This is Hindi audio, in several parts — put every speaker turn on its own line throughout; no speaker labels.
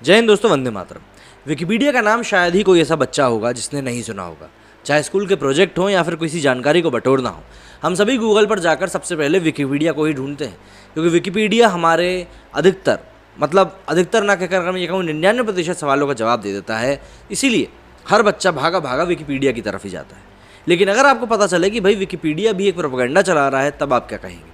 जय हिंद दोस्तों, वंदे मातरम। विकिपीडिया का नाम शायद ही कोई ऐसा बच्चा होगा जिसने नहीं सुना होगा। चाहे स्कूल के प्रोजेक्ट हो या फिर किसी जानकारी को बटोरना हो, हम सभी गूगल पर जाकर सबसे पहले विकिपीडिया को ही ढूंढते हैं, क्योंकि विकिपीडिया हमारे अधिकतर ना कहकर मैं ये कहूँ 99% सवालों का जवाब दे देता है। इसीलिए हर बच्चा भागा भागा विकिपीडिया की तरफ ही जाता है। लेकिन अगर आपको पता चले कि भाई विकिपीडिया भी एक प्रोपेगेंडा चला रहा है, तब आप क्या कहेंगे?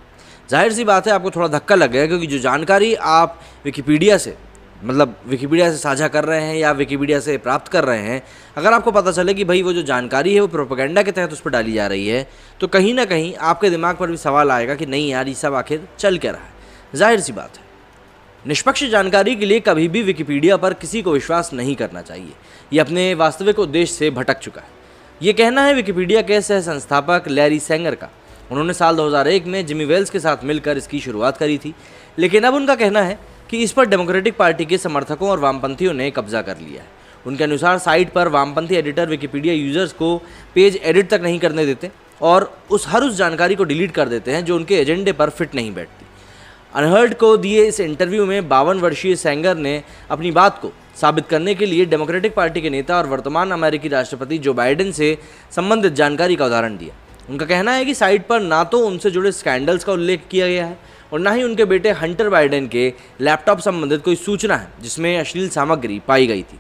जाहिर सी बात है, आपको थोड़ा धक्का लगेगा, क्योंकि जो जानकारी आप विकिपीडिया से साझा कर रहे हैं या विकिपीडिया से प्राप्त कर रहे हैं, अगर आपको पता चले कि भाई वो जो जानकारी है वो प्रोपेगेंडा के तहत उस पर डाली जा रही है, तो कहीं ना कहीं आपके दिमाग पर भी सवाल आएगा कि नहीं यार, ये सब आखिर चल क्या रहा है। जाहिर सी बात है, निष्पक्ष जानकारी के लिए कभी भी विकिपीडिया पर किसी को विश्वास नहीं करना चाहिए। ये अपने वास्तविक उद्देश्य से भटक चुका है। ये कहना है विकिपीडिया के सह संस्थापक लैरी सेंगर का। उन्होंने साल 2001 में जिमी वेल्स के साथ मिलकर इसकी शुरुआत करी थी, लेकिन अब उनका कहना है कि इस पर डेमोक्रेटिक पार्टी के समर्थकों और वामपंथियों ने कब्जा कर लिया है। उनके अनुसार साइट पर वामपंथी एडिटर विकिपीडिया यूजर्स को पेज एडिट तक नहीं करने देते और हर उस जानकारी को डिलीट कर देते हैं जो उनके एजेंडे पर फिट नहीं बैठती। अनहर्ड को दिए इस इंटरव्यू में 52 वर्षीय सेंगर ने अपनी बात को साबित करने के लिए डेमोक्रेटिक पार्टी के नेता और वर्तमान अमेरिकी राष्ट्रपति जो बाइडेन से संबंधित जानकारी का उदाहरण दिया। उनका कहना है कि साइट पर ना तो उनसे जुड़े स्कैंडल्स का उल्लेख किया गया है और ना ही उनके बेटे हंटर बाइडेन के लैपटॉप संबंधित कोई सूचना है जिसमें अश्लील सामग्री पाई गई थी।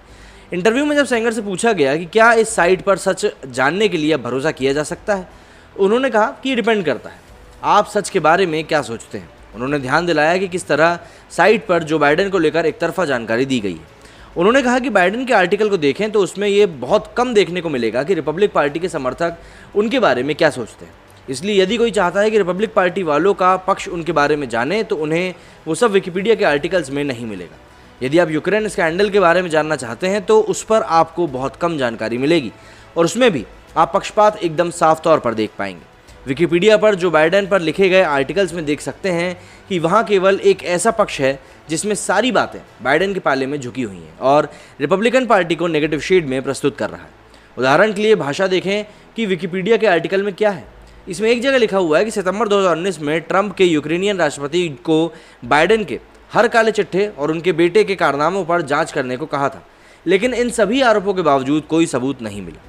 इंटरव्यू में जब सेंगर से पूछा गया कि क्या इस साइट पर सच जानने के लिए भरोसा किया जा सकता है, उन्होंने कहा कि ये डिपेंड करता है, आप सच के बारे में क्या सोचते हैं। उन्होंने ध्यान दिलाया कि किस तरह साइट पर जो बाइडेन को लेकर एक तरफा जानकारी दी गई है। उन्होंने कहा कि बाइडेन के आर्टिकल को देखें तो उसमें ये बहुत कम देखने को मिलेगा कि रिपब्लिक पार्टी के समर्थक उनके बारे में क्या सोचते हैं। इसलिए यदि कोई चाहता है कि रिपब्लिक पार्टी वालों का पक्ष उनके बारे में जाने, तो उन्हें वो सब विकिपीडिया के आर्टिकल्स में नहीं मिलेगा। यदि आप यूक्रेन स्कैंडल के बारे में जानना चाहते हैं तो उस पर आपको बहुत कम जानकारी मिलेगी और उसमें भी आप पक्षपात एकदम साफ तौर पर देख पाएंगे। विकिपीडिया पर जो बाइडेन पर लिखे गए आर्टिकल्स में देख सकते हैं कि वहाँ केवल एक ऐसा पक्ष है जिसमें सारी बातें बाइडेन के पाले में झुकी हुई हैं और रिपब्लिकन पार्टी को नेगेटिव शेड में प्रस्तुत कर रहा है। उदाहरण के लिए भाषा देखें कि विकिपीडिया के आर्टिकल में क्या है। इसमें एक जगह लिखा हुआ है कि सितंबर 2019 में ट्रंप के यूक्रेनियन राष्ट्रपति को बाइडेन के हर काले चिट्ठे और उनके बेटे के कारनामों पर जांच करने को कहा था, लेकिन इन सभी आरोपों के बावजूद कोई सबूत नहीं मिला।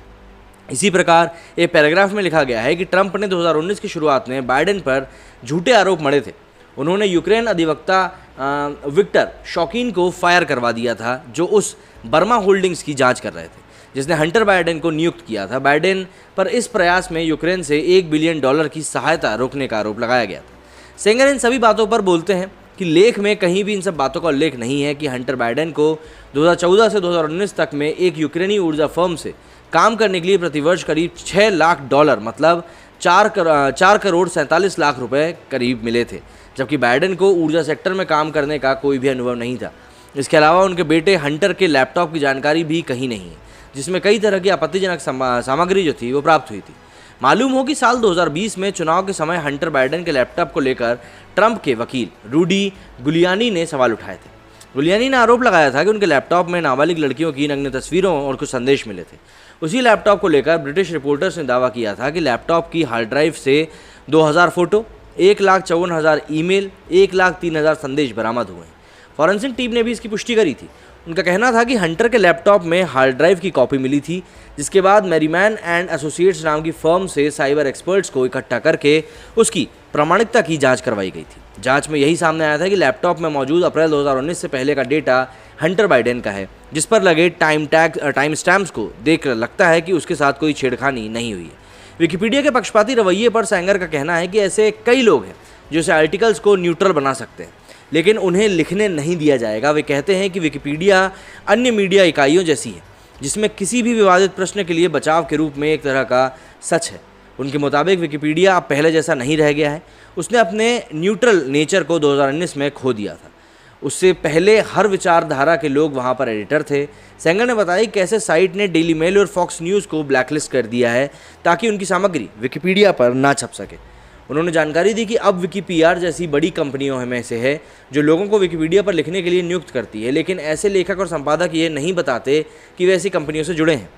इसी प्रकार एक पैराग्राफ में लिखा गया है कि ट्रंप ने 2019 की शुरुआत में बाइडेन पर झूठे आरोप मढ़े थे। उन्होंने यूक्रेन अधिवक्ता विक्टर शॉकिन को फायर करवा दिया था, जो उस बर्मा होल्डिंग्स की जांच कर रहे थे जिसने हंटर बाइडेन को नियुक्त किया था। बाइडेन पर इस प्रयास में यूक्रेन से $1 बिलियन की सहायता रोकने का आरोप लगाया गया था। सेंगर इन सभी बातों पर बोलते हैं कि लेख में कहीं भी इन सब बातों का उल्लेख नहीं है कि हंटर बाइडेन को 2014 से 2019 तक में एक यूक्रेनी ऊर्जा फर्म से काम करने के लिए प्रतिवर्ष करीब $6 लाख मतलब 4 करोड़ 47 लाख रुपए करीब मिले थे, जबकि बाइडेन को ऊर्जा सेक्टर में काम करने का कोई भी अनुभव नहीं था। इसके अलावा उनके बेटे हंटर के लैपटॉप की जानकारी भी कहीं नहीं है, जिसमें कई तरह की आपत्तिजनक सामग्री जो थी वो प्राप्त हुई थी। मालूम हो कि साल 2020 में चुनाव के समय हंटर बाइडेन के लैपटॉप को लेकर ट्रंप के वकील रूडी गुलियानी ने सवाल उठाए थे। गुलियानी ने आरोप लगाया था कि उनके लैपटॉप में नाबालिग लड़कियों की नग्न तस्वीरों और कुछ संदेश मिले थे। उसी लैपटॉप को लेकर ब्रिटिश रिपोर्टर्स ने दावा किया था कि लैपटॉप की हार्ड ड्राइव से 2000 फोटो, 1,54,000 ईमेल, 1,03,000 संदेश बरामद हुए हैं। फॉरेंसिक टीम ने भी इसकी पुष्टि करी थी। उनका कहना था कि हंटर के लैपटॉप में हार्ड ड्राइव की कॉपी मिली थी, जिसके बाद मैरीमैन एंड एसोसिएट्स नाम की फर्म से साइबर एक्सपर्ट्स को इकट्ठा करके उसकी प्रामाणिकता की जांच करवाई गई थी। जांच में यही सामने आया था कि लैपटॉप में मौजूद अप्रैल 2019 से पहले का डेटा हंटर बाइडेन का है, जिस पर लगे टाइम स्टैम्प्स को देख लगता है कि उसके साथ कोई छेड़खानी नहीं हुई है। विकिपीडिया के पक्षपाती रवैये पर सेंगर का कहना है कि ऐसे कई लोग हैं जो इस आर्टिकल्स को न्यूट्रल बना सकते हैं, लेकिन उन्हें लिखने नहीं दिया जाएगा। वे कहते हैं कि विकिपीडिया अन्य मीडिया इकाइयों जैसी है, जिसमें किसी भी विवादित प्रश्न के लिए बचाव के रूप में एक तरह का सच है। उनके मुताबिक विकिपीडिया अब पहले जैसा नहीं रह गया है। उसने अपने न्यूट्रल नेचर को 2019 में खो दिया था। उससे पहले हर विचारधारा के लोग वहाँ पर एडिटर थे। सेंगर ने बताया कि कैसे साइट ने डेली मेल और फॉक्स न्यूज़ को ब्लैकलिस्ट कर दिया है ताकि उनकी सामग्री विकिपीडिया पर ना छप सके। उन्होंने जानकारी दी कि अब विकीपीआर जैसी बड़ी कंपनियों में से है जो लोगों को विकिपीडिया पर लिखने के लिए नियुक्त करती है, लेकिन ऐसे लेखक और संपादक ये नहीं बताते कि वे ऐसी कंपनियों से जुड़े हैं।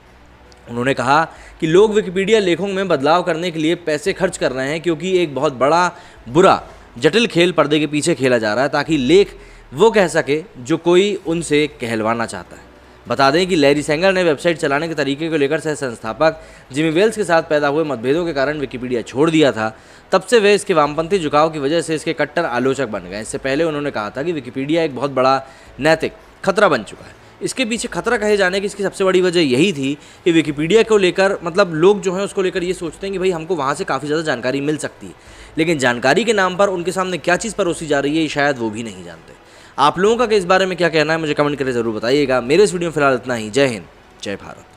उन्होंने कहा कि लोग विकिपीडिया लेखों में बदलाव करने के लिए पैसे खर्च कर रहे हैं, क्योंकि एक बहुत बड़ा बुरा जटिल खेल पर्दे के पीछे खेला जा रहा है ताकि लेख वो कह सके जो कोई उनसे कहलवाना चाहता है। बता दें कि लैरी सेंगर ने वेबसाइट चलाने के तरीके को लेकर सह संस्थापक जिमी वेल्स के साथ पैदा हुए मतभेदों के कारण विकिपीडिया छोड़ दिया था। तब से वे इसके वामपंथी झुकाव की वजह से इसके कट्टर आलोचक बन गए। इससे पहले उन्होंने कहा था कि विकिपीडिया एक बहुत बड़ा नैतिक खतरा बन चुका है। इसके पीछे खतरा कहे जाने की इसकी सबसे बड़ी वजह यही थी कि विकिपीडिया को लेकर लोग जो हैं उसको लेकर ये सोचते हैं कि भाई हमको वहाँ से काफ़ी ज़्यादा जानकारी मिल सकती है, लेकिन जानकारी के नाम पर उनके सामने क्या चीज़ परोसी जा रही है शायद वो भी नहीं जानते। आप लोगों का इस बारे में क्या कहना है मुझे कमेंट करके ज़रूर बताइएगा। मेरे इस वीडियो में फिलहाल इतना ही। जय हिंद, जय भारत।